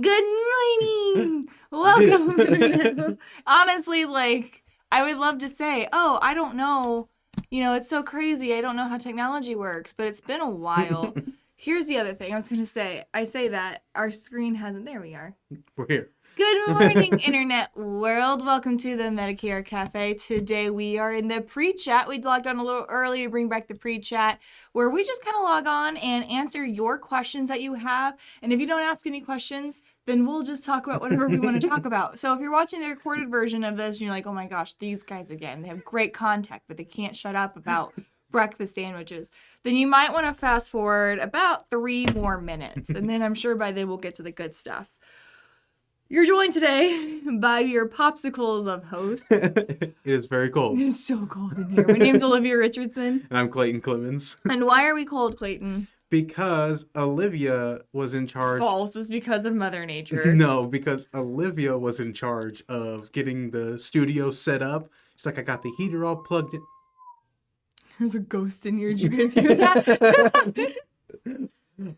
Good morning. Welcome. Honestly, like, I would love to say, oh, I don't know. It's so crazy. I don't know how technology works, but it's been a while. Here's the other thing I was going to say. I say that our screen hasn't. There we are. We're here. Good morning, Internet world. Welcome to the Medicare Cafe. Today we are in the PreChat. We logged on a little early to bring back the PreChat, where we just kind of log on and answer your questions that you have. And if you don't ask any questions, then we'll just talk about whatever we want to talk about. So if you're watching the recorded version of this and you're like, oh my gosh, these guys again, they have great contact, but they can't shut up about breakfast sandwiches, then you might want to fast forward about 3 more minutes. And then I'm sure by then we'll get to the good stuff. You're joined today by your popsicles of hosts. It is very cold. It is so cold in here. My name's Olivia Richardson. And I'm Clayton Clemens. And why are we cold, Clayton? Because Olivia was in charge. False. It's because of Mother Nature. No, because Olivia was in charge of getting the studio set up. She's like, I got the heater all plugged in. There's a ghost in here. Did you guys hear that?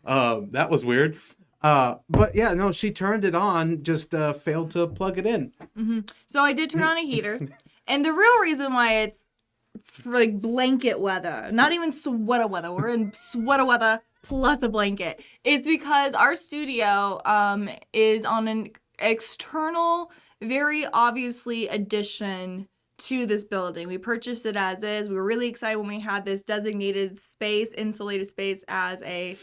That was weird. But yeah, no, she turned it on, just failed to plug it in. Mm-hmm. So I did turn on a heater. And the real reason why it's like blanket weather, not even sweater weather, we're in sweater weather plus a blanket, it's because our studio is on an external, very obviously addition to this building. We purchased it as is. We were really excited when we had this designated space, insulated space as a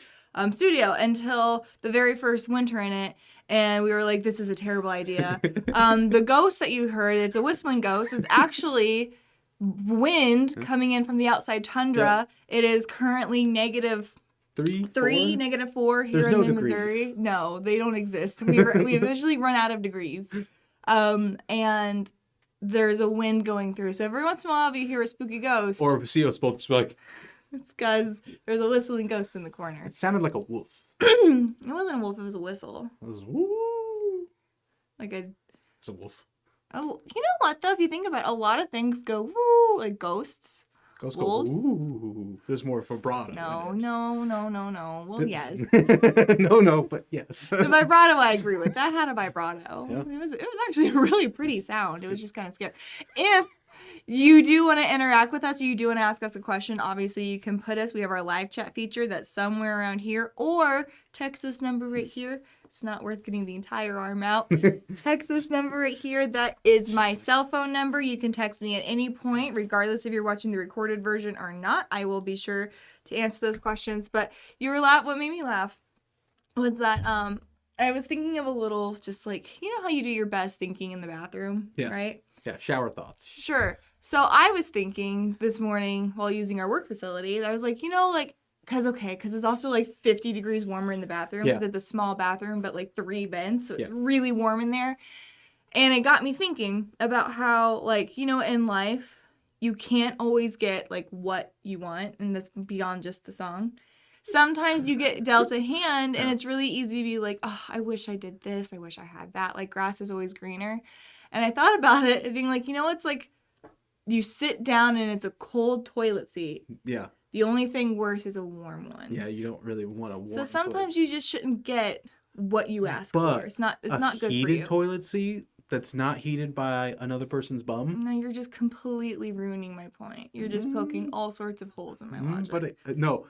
studio until the very first winter in it, and we were like, this is a terrible idea. The ghost that you heard, it's a whistling ghost, is actually wind coming in from the outside tundra. Yeah. It is currently negative 3, negative 4 here in Missouri. No, they don't exist. We eventually run out of degrees. And there's a wind going through. So every once in a while, if you hear a spooky ghost, or see us both like, it's because there's a whistling ghost in the corner. It sounded like a wolf. It wasn't a wolf, it was a whistle. It was woo. It's a wolf. Oh, you know what, though? If you think about it, a lot of things go woo, like ghosts. Ghosts wolves. Go woo. There's more vibrato. No. Well, yes. No, but yes. The vibrato I agree with. That had a vibrato. Yeah. It was actually a really pretty sound. It was just kind of scary. If you do want to interact with us, you do want to ask us a question, obviously you can put us. We have our live chat feature that's somewhere around here, or text this number right here. It's not worth getting the entire arm out. Text this number right here. That is my cell phone number. You can text me at any point, regardless if you're watching the recorded version or not. I will be sure to answer those questions. But what made me laugh was that I was thinking of a little, just like, you know how you do your best thinking in the bathroom, yes. Right? Yeah, shower thoughts. Sure. So I was thinking this morning while using our work facility, that I was like, because it's also like 50 degrees warmer in the bathroom. Yeah. Because it's a small bathroom, but like 3 vents. So it's really warm in there. And it got me thinking about how, like, in life, you can't always get like what you want. And that's beyond just the song. Sometimes you get dealt a hand and it's really easy to be like, oh, I wish I did this. I wish I had that. Like, grass is always greener. And I thought about it and being like, it's like you sit down and it's a cold toilet seat. Yeah. The only thing worse is a warm one. Yeah, you don't really want a warm So sometimes toilet. You just shouldn't get what you ask for. It's not good for you. A heated toilet seat that's not heated by another person's bum? No, you're just completely ruining my point. You're just poking all sorts of holes in my logic. But no.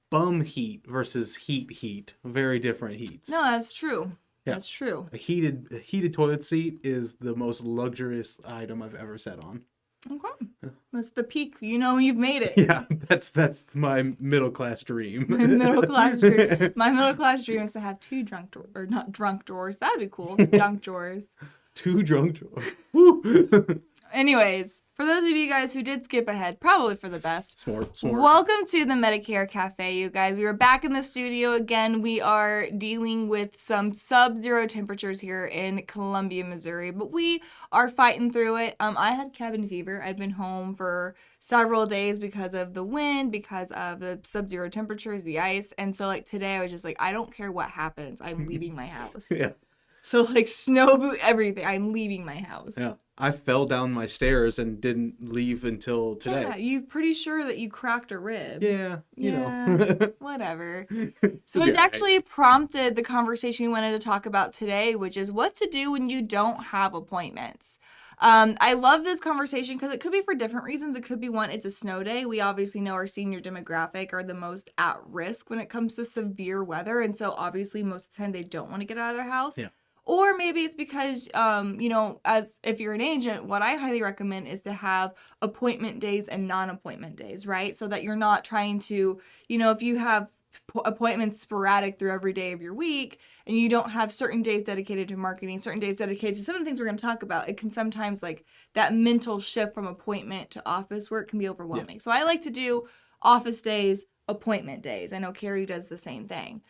Bum heat versus heat. Very different heats. No, that's true. Yeah. That's true. A heated toilet seat is the most luxurious item I've ever sat on. Okay. That's the peak. You've made it. Yeah, that's my middle class dream. My middle class dream is to have 2 drunk drawers, or not drunk drawers. That'd be cool. Junk drawers. 2 drunk drawers. Woo. Anyways, for those of you guys who did skip ahead, probably for the best. Smart. Welcome to the Medicare Cafe, you guys. We are back in the studio again. We are dealing with some sub-zero temperatures here in Columbia, Missouri, but we are fighting through it. I had cabin fever. I've been home for several days because of the wind, because of the sub-zero temperatures, the ice, and so like today I was just like, I don't care what happens. I'm leaving my house. Yeah. So like snow boot, everything. I'm leaving my house. Yeah. I fell down my stairs and didn't leave until today. Yeah, you pretty sure that you cracked a rib. Yeah, you Yeah, know. whatever. It's So it okay. actually prompted the conversation we wanted to talk about today, which is what to do when you don't have appointments. I love this conversation because it could be for different reasons. It could be one, it's a snow day. We obviously know our senior demographic are the most at risk when it comes to severe weather. And so obviously most of the time they don't want to get out of their house. Yeah. Or maybe it's because, as if you're an agent, what I highly recommend is to have appointment days and non-appointment days, right? So that you're not trying to, if you have appointments sporadic through every day of your week and you don't have certain days dedicated to marketing, certain days dedicated to some of the things we're going to talk about, it can sometimes like that mental shift from appointment to office work can be overwhelming. Yeah. So I like to do office days, appointment days. I know Carrie does the same thing.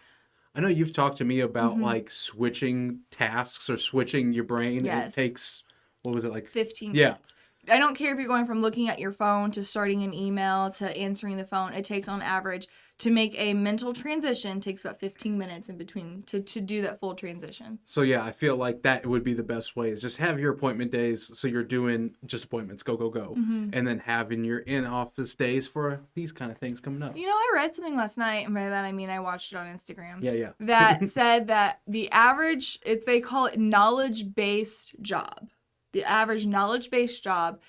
I know you've talked to me about like switching tasks or switching your brain. Yes. It takes, what was it, like 15 minutes. I don't care if you're going from looking at your phone to starting an email to answering the phone. It takes on average to make a mental transition takes about 15 minutes in between to do that full transition. So yeah, I feel like that would be the best way is just have your appointment days. So you're doing just appointments, go. And then having your in-office days for these kind of things coming up. I read something last night, and by that I mean I watched it on Instagram. Yeah. That said that the average, they call it knowledge-based job. The average knowledge-based job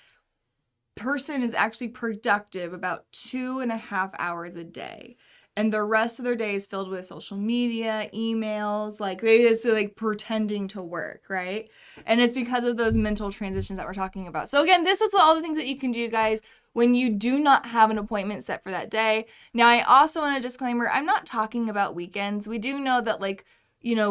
person is actually productive about 2.5 hours a day. And the rest of their day is filled with social media, emails, like they just like pretending to work, right? And it's because of those mental transitions that we're talking about. So again, this is all the things that you can do, guys, when you do not have an appointment set for that day. Now, I also want a disclaimer, I'm not talking about weekends. We do know that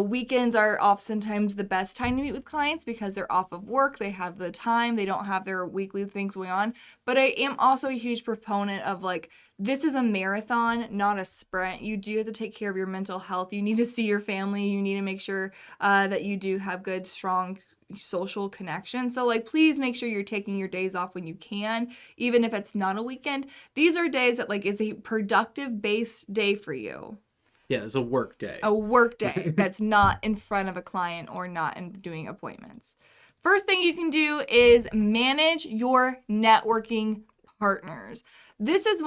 weekends are oftentimes the best time to meet with clients because they're off of work, they have the time, they don't have their weekly things going on. But I am also a huge proponent of this is a marathon, not a sprint. You do have to take care of your mental health. You need to see your family. You need to make sure that you do have good, strong social connection. So please make sure you're taking your days off when you can, even if it's not a weekend. These are days that is a productive based day for you. Yeah, it's a work day. A work day that's not in front of a client or not in doing appointments. First thing you can do is manage your networking partners. This is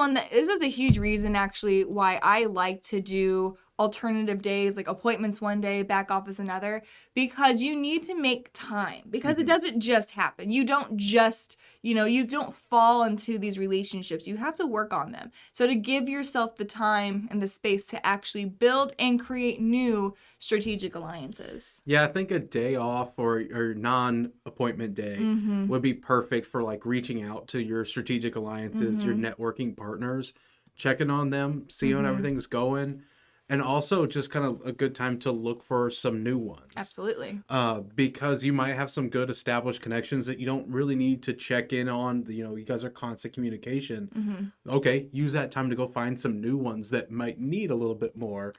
a huge reason actually why I like to do alternative days, like appointments one day, back office another, because you need to make time, because it doesn't just happen. You don't just, you don't fall into these relationships. You have to work on them. So to give yourself the time and the space to actually build and create new strategic alliances. Yeah, I think a day off or non-appointment day would be perfect for reaching out to your strategic alliances, your networking partners, checking on them, seeing how everything's going. And also just kind of a good time to look for some new ones. Absolutely. Because you might have some good established connections that you don't really need to check in on. You guys are constant communication. Okay, use that time to go find some new ones that might need a little bit more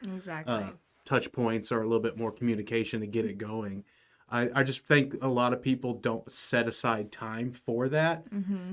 touch points or a little bit more communication to get it going. I just think a lot of people don't set aside time for that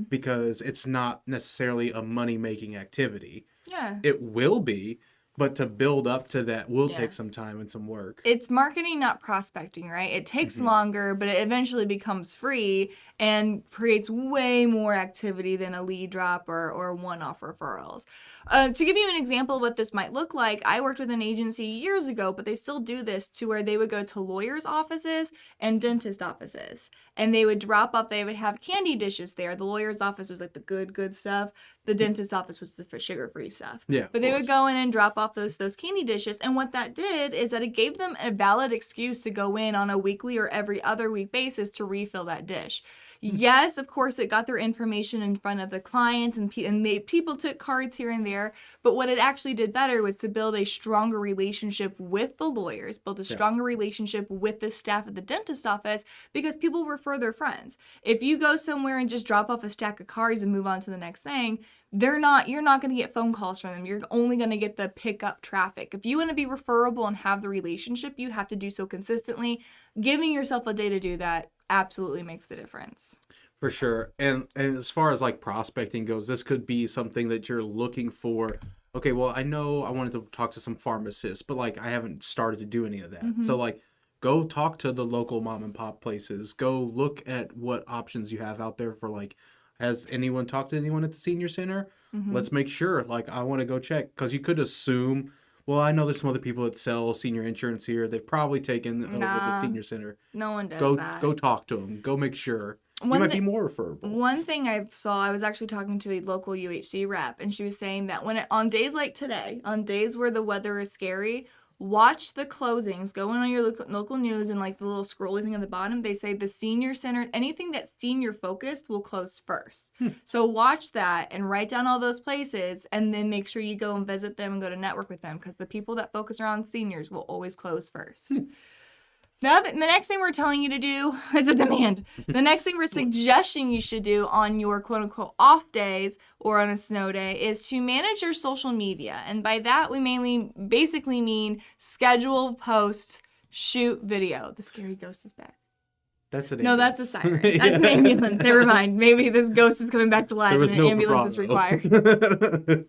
because it's not necessarily a money-making activity. Yeah. It will be. But to build up to that will take some time and some work. It's marketing, not prospecting, right? It takes longer, but it eventually becomes free and creates way more activity than a lead drop or one-off referrals. To give you an example of what this might look like, I worked with an agency years ago, but they still do this to where they would go to lawyers' offices and dentist offices. And they would they would have candy dishes there. The lawyer's office was the good stuff. The dentist's office was the sugar-free stuff. Yeah, but they would go in and drop off those candy dishes. And what that did is that it gave them a valid excuse to go in on a weekly or every other week basis to refill that dish. Yes, of course, it got their information in front of the clients and people took cards here and there. But what it actually did better was to build a stronger relationship with the lawyers, build a stronger relationship with the staff at the dentist's office because people refer their friends. If you go somewhere and just drop off a stack of cards and move on to the next thing, you're not going to get phone calls from them. You're only going to get the pickup traffic. If you want to be referable and have the relationship, you have to do so consistently. Giving yourself a day to do that absolutely makes the difference. For sure. And as far as prospecting goes, this could be something that you're looking for. Okay, well, I know I wanted to talk to some pharmacists, but I haven't started to do any of that. So go talk to the local mom and pop places. Go look at what options you have out there for like, has anyone talked to anyone at the senior center? Let's make sure. Like, I want to go check, because you could assume, well, I know there's some other people that sell senior insurance here. They've probably taken over the senior center. No one does Go that. go talk to them. Go make sure. You might be more referable. One thing I saw, I was actually talking to a local UHC rep, and she was saying that on days like today, on days where the weather is scary, watch the closings. Go in on your local news and like the little scrolly thing at the bottom. They say the senior center, anything that's senior focused will close first. So watch that and write down all those places, and then make sure you go and visit them and go to network with them, because the people that focus around seniors will always close first. Now, the next thing we're telling you to do is a demand. The next thing we're suggesting you should do on your quote-unquote off days or on a snow day is to manage your social media. And by that, we basically mean schedule posts, shoot video. The scary ghost is back. That's an No, that's a siren. That's an ambulance. Never mind. Maybe this ghost is coming back to life and an ambulance is required.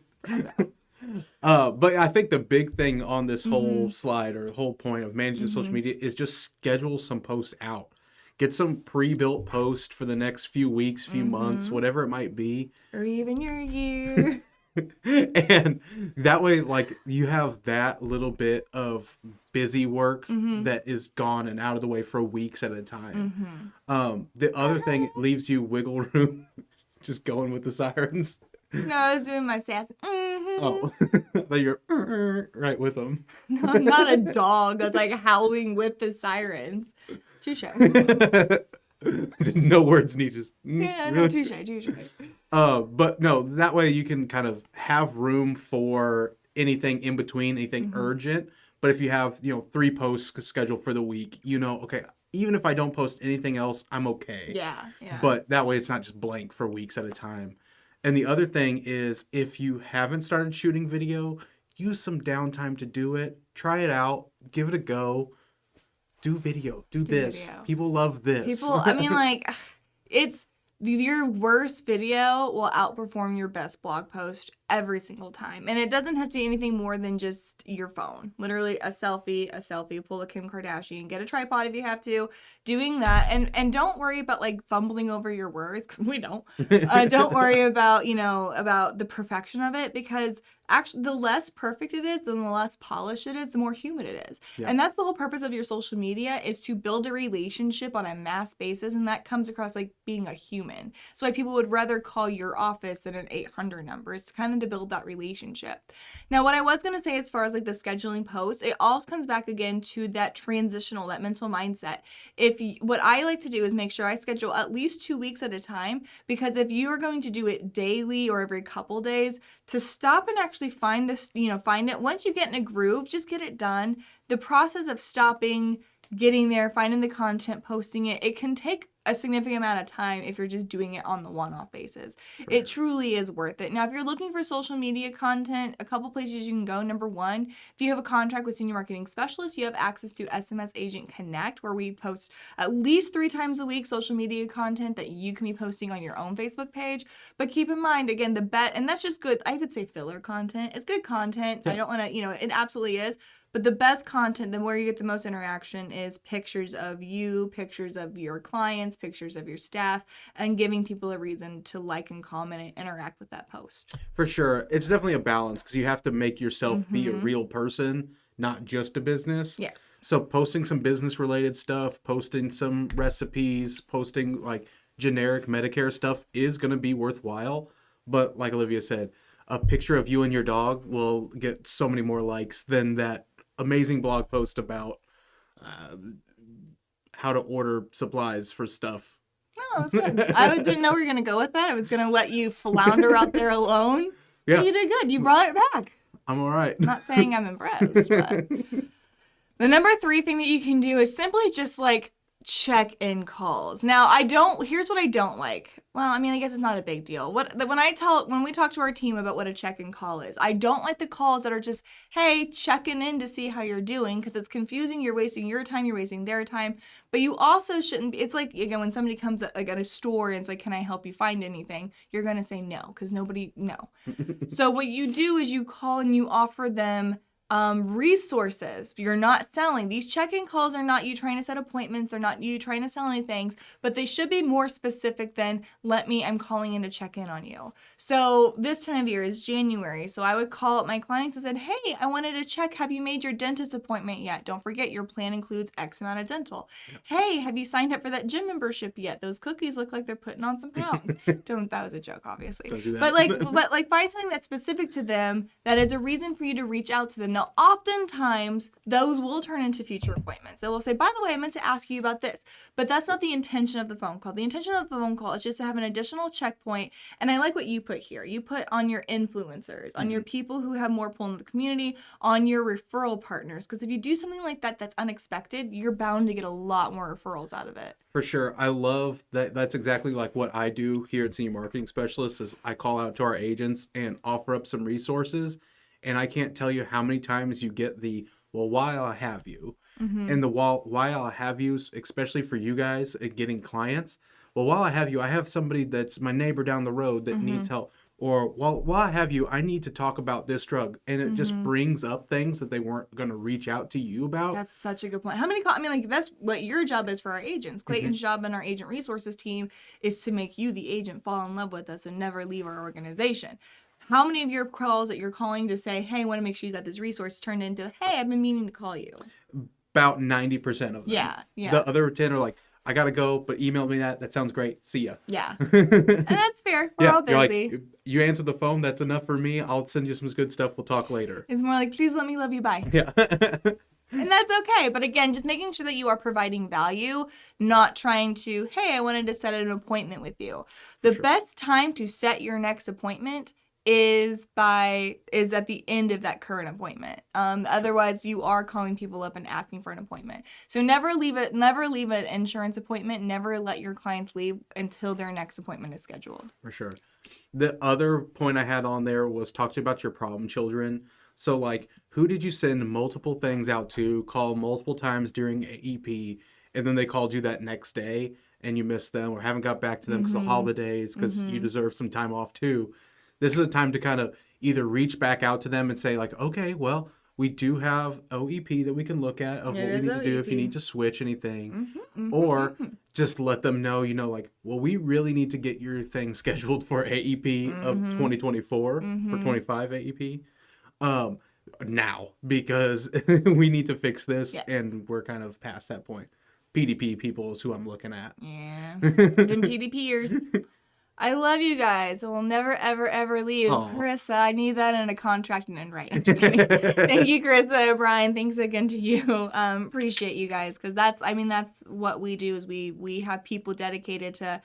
But I think the big thing on this whole slide, or the whole point of managing social media, is just schedule some posts out. Get some pre-built posts for the next few weeks, few months, whatever it might be. Or even your year. And that way, like, you have that little bit of busy work that is gone and out of the way for weeks at a time. The other thing, it leaves you wiggle room. Just going with the sirens. No, I was doing my sass. Oh, but you're right with them. No, I'm not a dog that's like howling with the sirens. Touche. No words needed. Yeah, no, touche. But no, that way you can kind of have room for anything in between, anything urgent. But if you have, 3 posts scheduled for the week, okay, even if I don't post anything else, I'm okay. Yeah. But that way it's not just blank for weeks at a time. And the other thing is, if you haven't started shooting video, use some downtime to do it. Try it out. Give it a go. Do video. Do this. Video. People love this. It's your worst video will outperform your best blog post every single time. And it doesn't have to be anything more than just your phone. Literally a selfie, pull a Kim Kardashian, get a tripod if you have to, doing that. And don't worry about like fumbling over your words, because we don't. Don't worry about, about the perfection of it, because actually the less perfect it is, then the less polished it is, the more human it is. Yeah. And that's the whole purpose of your social media, is to build a relationship on a mass basis. And that comes across like being a human. So why people would rather call your office than an 800 number. It's kind of to build that relationship. Now, what I was going to say as far as like the scheduling posts, it all comes back again to that that mental mindset. What I like to do is make sure I schedule at least 2 weeks at a time, because if you are going to do it daily or every couple days, to stop and actually find it, once you get in a groove, just get it done. The process of stopping, getting there, finding the content, posting it, it can take a significant amount of time if you're just doing it on the one-off basis. Sure. It truly is worth it. Now, if you're looking for social media content, a couple places you can go. Number one, if you have a contract with Senior Marketing Specialist, you have access to SMS Agent Connect, where we post at least 3 times a week social media content that you can be posting on your own Facebook page. But keep in mind, again, and that's just good, I would say filler content. It's good content. Yeah. I don't want to, it absolutely is. But the best content, the where you get the most interaction, is pictures of you, pictures of your clients, pictures of your staff, and giving people a reason to like and comment and interact with that post. For sure. It's definitely a balance, because you have to make yourself be a real person, not just a business. Yes. So posting some business-related stuff, posting some recipes, posting like generic Medicare stuff is going to be worthwhile. But like Olivia said, a picture of you and your dog will get so many more likes than that amazing blog post about how to order supplies for stuff. Oh, that's good. I didn't know we were going to go with that. I was going to let you flounder out there alone. Yeah. But you did good. You brought it back. I'm all right. I'm not saying I'm impressed, but the number 3 thing that you can do is simply just like check-in calls. Now, here's what I don't like. Well, I guess it's not a big deal. When we talk to our team about what a check-in call is, I don't like the calls that are just, hey, checking in to see how you're doing, because it's confusing. You're wasting your time, you're wasting their time. But you also shouldn't be, it's like, again, when somebody comes at a store and it's like, can I help you find anything? You're going to say no, because no. So what you do is you call and you offer them resources. You're not selling. These check-in calls are not you trying to set appointments. They're not you trying to sell anything, but they should be more specific than I'm calling in to check in on you. So this time of year is January. So I would call up my clients and said, hey, I wanted to check, have you made your dentist appointment yet? Don't forget your plan includes X amount of dental. Yep. Hey, have you signed up for that gym membership yet? Those cookies look like they're putting on some pounds. That was a joke, obviously. Don't do that. But find something that's specific to them that is a reason for you to reach out to them. Now, oftentimes, those will turn into future appointments. They will say, by the way, I meant to ask you about this. But that's not the intention of the phone call. The intention of the phone call is just to have an additional checkpoint. And I like what you put here. You put on your influencers, on your people who have more pull in the community, on your referral partners. Because if you do something like that that's unexpected, you're bound to get a lot more referrals out of it. For sure. I love that. That's exactly like what I do here at Senior Marketing Specialist is I call out to our agents and offer up some resources. And I can't tell you how many times you get the, well, while I have you. Mm-hmm. And the while I'll have you, especially for you guys getting clients. Well, while I have you, I have somebody that's my neighbor down the road that needs help. Or while I have you, I need to talk about this drug. And it just brings up things that they weren't going to reach out to you about. That's such a good point. How many that's what your job is for our agents. Clayton's job in our agent resources team is to make you, the agent, fall in love with us and never leave our organization. How many of your calls that you're calling to say, hey, I want to make sure you got this resource turned into, hey, I've been meaning to call you? About 90% of them. Yeah. The other 10 are like, I got to go, but email me that. That sounds great. See ya. Yeah. And that's fair. We're all busy. You're like, you answer the phone. That's enough for me. I'll send you some good stuff. We'll talk later. It's more like, please let me love you. Bye. Yeah. And that's okay. But again, just making sure that you are providing value, not trying to, hey, I wanted to set an appointment with you. The best time to set your next appointment is at the end of that current appointment. Otherwise, you are calling people up and asking for an appointment. So never leave an insurance appointment. Never let your clients leave until their next appointment is scheduled. For sure. The other point I had on there was talk to you about your problem children. So like, who did you send multiple things out to, call multiple times during EP, and then they called you that next day and you missed them or haven't got back to them because of holidays, because you deserve some time off too. This is a time to kind of either reach back out to them and say like, okay, well, we do have OEP that we can look at of what we need to do if you need to switch anything. Or just let them know, like, well, we really need to get your thing scheduled for AEP of 2024 for 25 AEP now, because we need to fix this. Yes. And we're kind of past that point. PDP people is who I'm looking at. Yeah. Them PDPers. I love you guys. I will never, ever, ever leave. Aww. Carissa, I need that in a contract and in writing. I'm just kidding. Thank you, Carissa. Brian, thanks again to you. Appreciate you guys, because that's what we do is we have people dedicated to,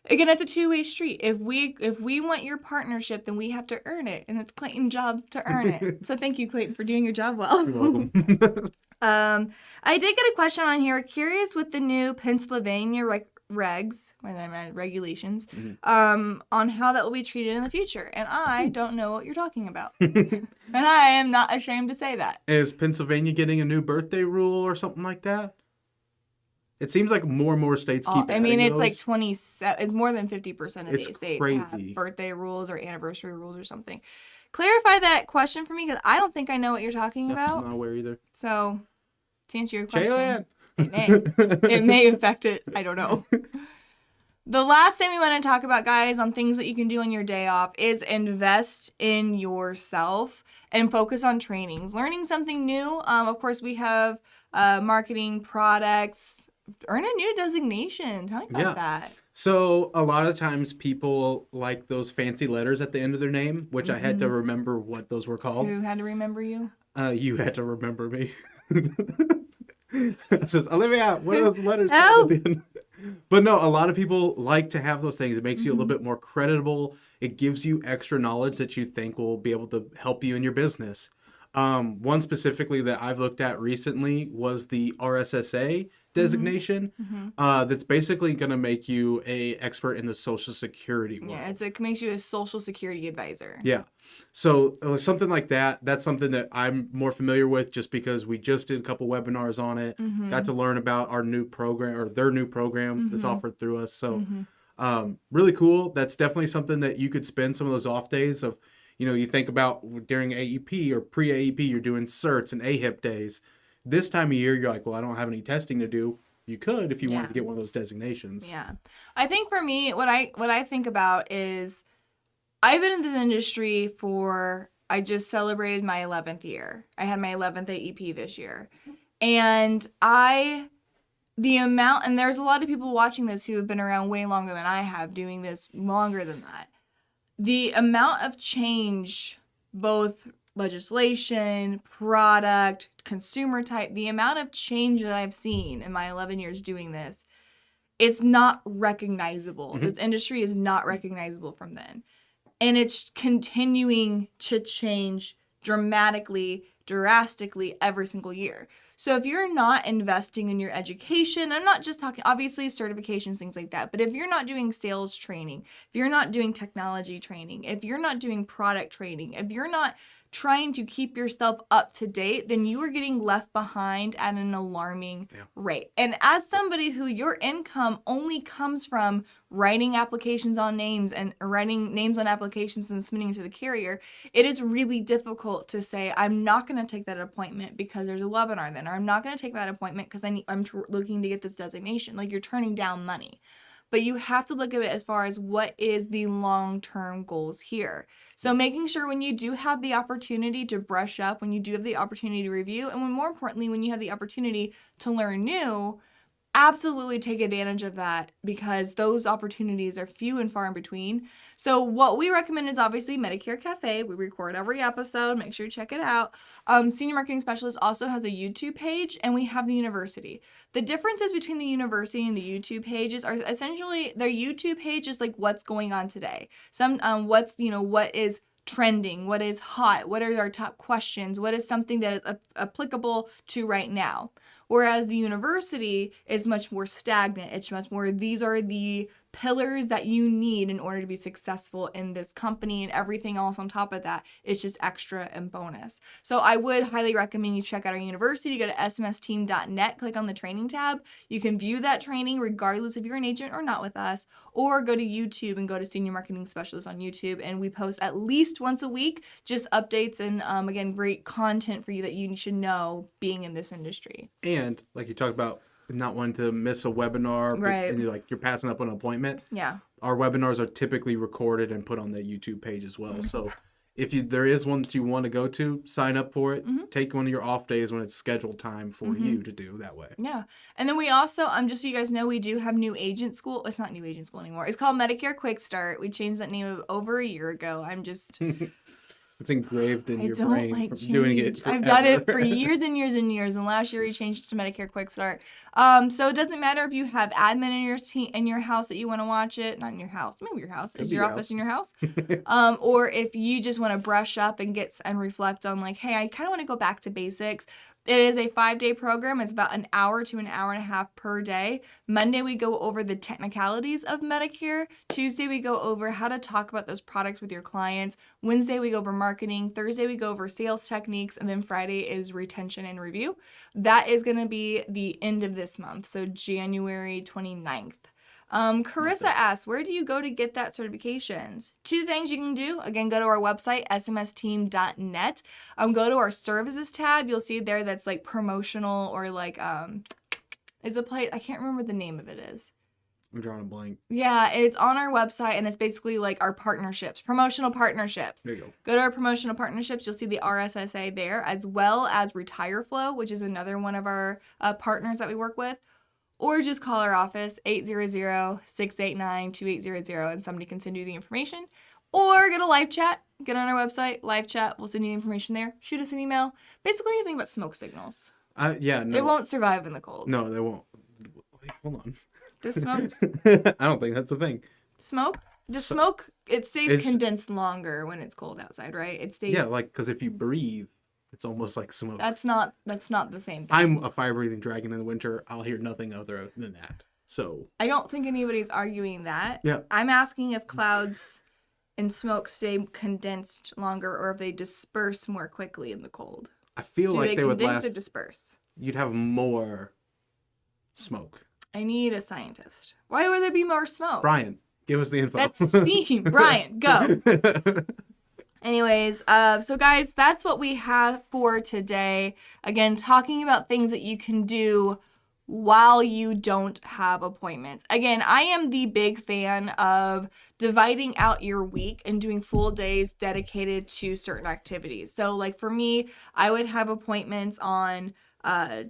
again, it's a two-way street. If we want your partnership, then we have to earn it, and it's Clayton's job to earn it. So thank you, Clayton, for doing your job well. You're welcome. I did get a question on here. Curious with the new Pennsylvania regulations, on how that will be treated in the future. And I don't know what you're talking about. And I am not ashamed to say that. Is Pennsylvania getting a new birthday rule or something like that? It seems like more and more states keep adding it's those. like 27. It's more than 50% of states crazy. Have birthday rules or anniversary rules or something. Clarify that question for me, because I don't think I know what you're talking about. I'm not aware either. So, to answer your question. Jaylan. It may affect it. I don't know. The last thing we want to talk about, guys, on things that you can do on your day off is invest in yourself and focus on trainings. Learning something new. Of course, we have marketing, products. Earn a new designation. Tell me about that. So a lot of times people like those fancy letters at the end of their name, which I had to remember what those were called. Who had to remember you? You had to remember me. It says, Olivia, what are those letters called at the end? But no, a lot of people like to have those things. It makes you a little bit more credible. It gives you extra knowledge that you think will be able to help you in your business. One specifically that I've looked at recently was the RSSA designation. That's basically going to make you a expert in the Social Security world. Yeah, it makes you a Social Security advisor. Yeah. So something like that, that's something that I'm more familiar with just because we just did a couple webinars on it. Got to learn about our new program or their new program that's offered through us. So really cool. That's definitely something that you could spend some of those off days of, You think about during AEP or pre-AEP, you're doing certs and AHIP days. This time of year, you're like, well, I don't have any testing to do. You could if you wanted to get one of those designations. Yeah. I think for me, what I think about is I've been in this industry I just celebrated my 11th year. I had my 11th AEP this year. And and there's a lot of people watching this who have been around way longer than I have, doing this longer than that. The amount of change, both legislation, product, consumer type, the amount of change that I've seen in my 11 years doing this, it's not recognizable. Mm-hmm. This industry is not recognizable from then. And it's continuing to change drastically every single year. So if you're not investing in your education, I'm not just talking, obviously, certifications, things like that, but if you're not doing sales training, if you're not doing technology training, if you're not doing product training, if you're not trying to keep yourself up to date, then you are getting left behind at an alarming rate. And as somebody who your income only comes from writing applications on names and writing names on applications and submitting to the carrier, it is really difficult to say, I'm not going to take that appointment because there's a webinar then, or I'm not going to take that appointment because I'm looking to get this designation. Like, you're turning down money. But you have to look at it as far as what is the long-term goals here. So making sure when you do have the opportunity to brush up, when you do have the opportunity to review, and more importantly, when you have the opportunity to learn new, absolutely take advantage of that, because those opportunities are few and far in between. So what we recommend is obviously Medicare Cafe. We record every episode. Make sure you check it out. Senior Marketing Specialist also has a YouTube page, and we have the university. The differences between the university and the YouTube pages are essentially their YouTube page is like what's going on today. What is trending, what is hot, what are our top questions, what is something that is applicable to right now. Whereas the university is much more stagnant. It's much more, these are the pillars that you need in order to be successful in this company, and everything else on top of that is just extra and bonus. So I would highly recommend you check out our university. Go to smsteam.net, click on the training tab. You can view that training regardless if you're an agent or not with us, or go to YouTube and go to Senior Marketing Specialist on YouTube, and we post at least once a week just updates and again, great content for you that you should know being in this industry. And like you talked about, not wanting to miss a webinar, right, and you're passing up on an appointment. Yeah. Our webinars are typically recorded and put on the YouTube page as well. Mm-hmm. So if there is one that you want to go to, sign up for it. Mm-hmm. Take one of your off days when it's scheduled time for mm-hmm. you to do that way. Yeah. And then we also, just so you guys know, we do have new agent school. It's not new agent school anymore. It's called Medicare Quick Start. We changed that name over a year ago. I'm just... It's engraved in your brain from doing it forever. I've done it for years and years and years, and last year we changed to Medicare Quick Start. So it doesn't matter if you have admin in your house that you want to watch it. Not in your house, maybe your house. Is your office in your house? Or if you just want to brush up and reflect on like, hey, I kind of want to go back to basics. It is a 5-day program. It's about an hour to an hour and a half per day. Monday, we go over the technicalities of Medicare. Tuesday, we go over how to talk about those products with your clients. Wednesday, we go over marketing. Thursday, we go over sales techniques. And then Friday is retention and review. That is going to be the end of this month, so January 29th. Carissa asks, where do you go to get that certifications? 2 things you can do. Again, go to our website, smsteam.net. Go to our services tab. You'll see there that's like promotional, or like, it's a place, I can't remember the name of it is. I'm drawing a blank. Yeah, it's on our website, and it's basically like our partnerships, promotional partnerships. There you go. Go to our promotional partnerships. You'll see the RSSA there, as well as Retire Flow, which is another one of our partners that we work with. Or just call our office, 800-689-2800, and somebody can send you the information. Or get a live chat. Get on our website, live chat. We'll send you the information there. Shoot us an email. Basically, anything but smoke signals. Yeah, no. It won't survive in the cold. No, they won't. Wait, hold on. Just smokes. I don't think that's a thing. Smoke? Smoke, it stays condensed longer when it's cold outside, right? It stays... Yeah, because if you breathe, it's almost like smoke. That's not the same thing. I'm a fire-breathing dragon in the winter. I'll hear nothing other than that. So I don't think anybody's arguing that. Yeah. I'm asking if clouds and smoke stay condensed longer, or if they disperse more quickly in the cold. I feel like they would last. Condense or disperse? You'd have more smoke. I need a scientist. Why would there be more smoke? Brian, give us the info. That's steam. Brian, go. Anyways, so guys, that's what we have for today. Again, talking about things that you can do while you don't have appointments. Again, I am the big fan of dividing out your week and doing full days dedicated to certain activities. So like for me, I would have appointments on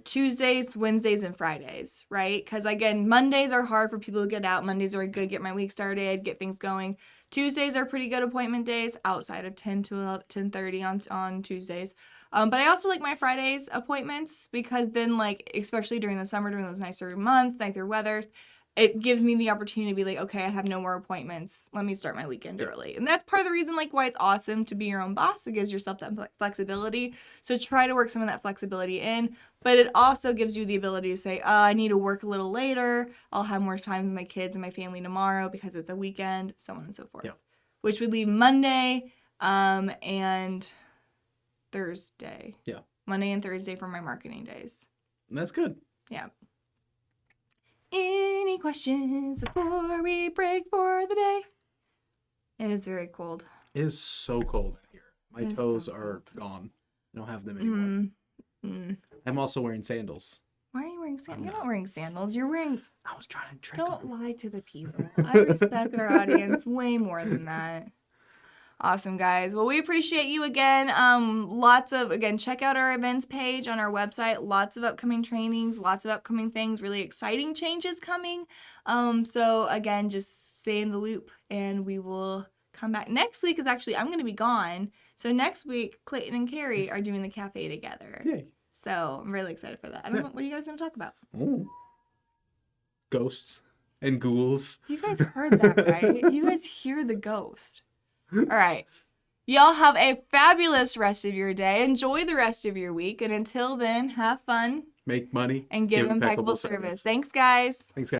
Tuesdays, Wednesdays, and Fridays, right? Because again, Mondays are hard for people to get out. Mondays are good, get my week started, get things going. Tuesdays are pretty good appointment days outside of 10 to 10:30 on Tuesdays. But I also like my Fridays appointments because then, like, especially during the summer, during those nicer months, nicer weather, it gives me the opportunity to be like, okay, I have no more appointments. Let me start my weekend early. And that's part of the reason, like, why it's awesome to be your own boss. It gives yourself that flexibility. So try to work some of that flexibility in. But it also gives you the ability to say, I need to work a little later. I'll have more time with my kids and my family tomorrow because it's a weekend, so on and so forth. Yeah. Which would leave Monday and Thursday. Yeah. Monday and Thursday for my marketing days. That's good. Yeah. Any questions before we break for the day? It is very cold. It is so cold in here. My toes are gone. I don't have them anymore. I'm also wearing sandals. Why are you wearing sandals? You're not wearing sandals. You're wearing... I was trying to trick Don't them. lie to the people. I respect our audience way more than that. Awesome, guys. Well, we appreciate you again. Check out our events page on our website. Lots of upcoming trainings, lots of upcoming things, really exciting changes coming. So again, just stay in the loop and we will come back. Next week is actually, I'm going to be gone. So next week, Clayton and Carrie are doing the cafe together. Yay. So I'm really excited for that. I don't know, what are you guys going to talk about? Ooh. Ghosts and ghouls. You guys heard that, right? You guys hear the ghost. All right. Y'all have a fabulous rest of your day. Enjoy the rest of your week. And until then, have fun. Make money. And give impeccable service. Thanks, guys. Thanks, guys.